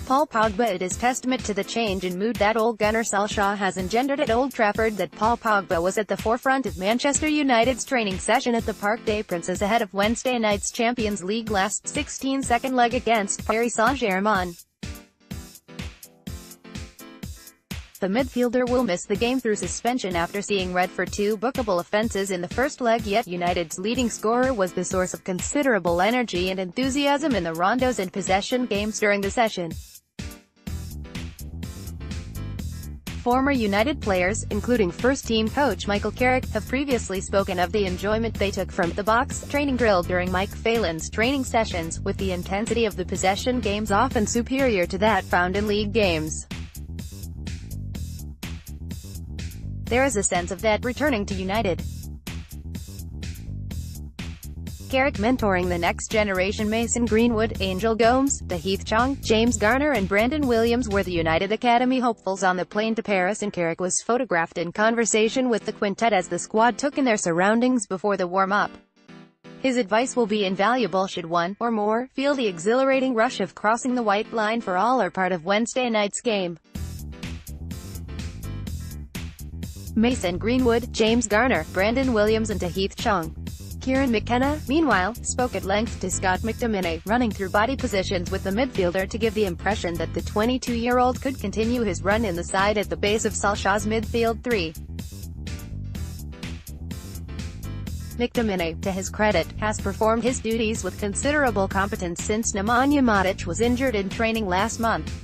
Paul Pogba. It is testament to the change in mood that Ole Gunnar Solskjaer has engendered at Old Trafford that Paul Pogba was at the forefront of Manchester United's training session at the Parc des Princes ahead of Wednesday night's Champions League last 16-second leg against Paris Saint-Germain. The midfielder will miss the game through suspension after seeing red for 2 bookable offences in the first leg, yet United's leading scorer was the source of considerable energy and enthusiasm in the rondos and possession games during the session. Former United players, including first-team coach Michael Carrick, have previously spoken of the enjoyment they took from the box training drill during Mike Phelan's training sessions, with the intensity of the possession games often superior to that found in league games. There is a sense of that returning to United. Carrick mentoring the next generation. Mason Greenwood, Angel Gomes, Tahith Chong, James Garner and Brandon Williams were the United Academy hopefuls on the plane to Paris, and Carrick was photographed in conversation with the quintet as the squad took in their surroundings before the warm-up. His advice will be invaluable should one, or more, feel the exhilarating rush of crossing the white line for all or part of Wednesday night's game. Mason Greenwood, James Garner, Brandon Williams and Tahith Chong. Kieran McKenna, meanwhile, spoke at length to Scott McTominay, running through body positions with the midfielder to give the impression that the 22-year-old could continue his run in the side at the base of Solskjaer's midfield three. McTominay, to his credit, has performed his duties with considerable competence since Nemanja Matic was injured in training last month.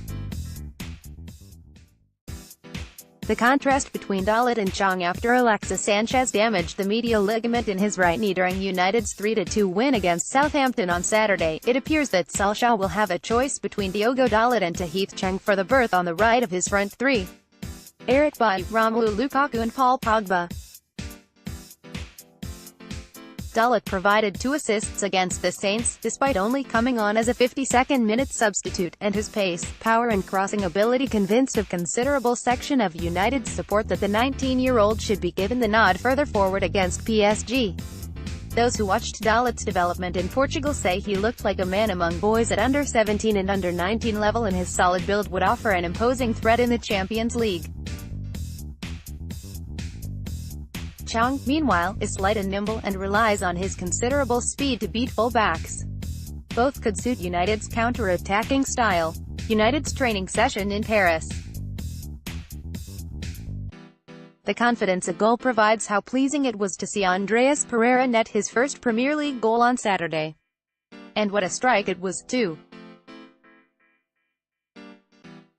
The contrast between Dalot and Chong after Alexis Sanchez damaged the medial ligament in his right knee during United's 3-2 win against Southampton on Saturday. It appears that Solskjaer will have a choice between Diogo Dalot and Tahith Chong for the berth on the right of his front three: Eric Bailly, Romelu Lukaku and Paul Pogba. Dalot provided 2 assists against the Saints, despite only coming on as a 52nd-minute substitute, and his pace, power and crossing ability convinced a considerable section of United's support that the 19-year-old should be given the nod further forward against PSG. Those who watched Dalot's development in Portugal say he looked like a man among boys at under 17 and under 19 level, and his solid build would offer an imposing threat in the Champions League. Chong, meanwhile, is slight and nimble, and relies on his considerable speed to beat full-backs. Both could suit United's counter-attacking style. United's training session in Paris. The confidence a goal provides. How pleasing it was to see Andreas Pereira net his first Premier League goal on Saturday. And what a strike it was, too.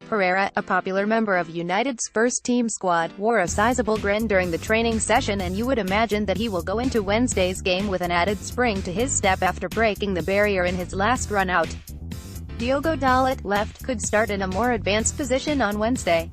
Pereira, a popular member of United's first-team squad, wore a sizable grin during the training session, and you would imagine that he will go into Wednesday's game with an added spring to his step after breaking the barrier in his last run out. Diogo Dalot, left, could start in a more advanced position on Wednesday.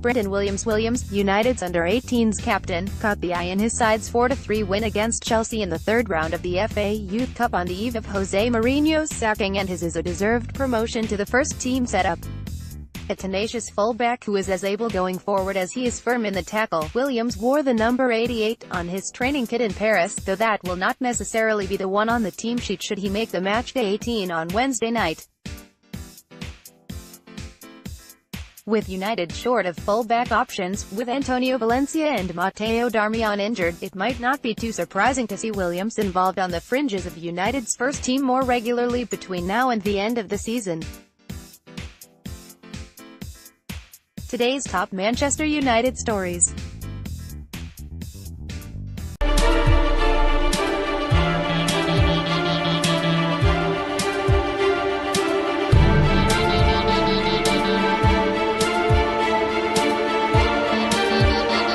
Brandon Williams, United's under-18s captain, caught the eye in his side's 4-3 win against Chelsea in the third round of the FA Youth Cup on the eve of Jose Mourinho's sacking, and his is a deserved promotion to the first-team setup. A tenacious fullback who is as able going forward as he is firm in the tackle, Williams wore the number 88 on his training kit in Paris, though that will not necessarily be the one on the team sheet should he make the matchday 18 on Wednesday night. With United short of full-back options, with Antonio Valencia and Matteo Darmian injured, it might not be too surprising to see Williams involved on the fringes of United's first team more regularly between now and the end of the season. Today's top Manchester United stories.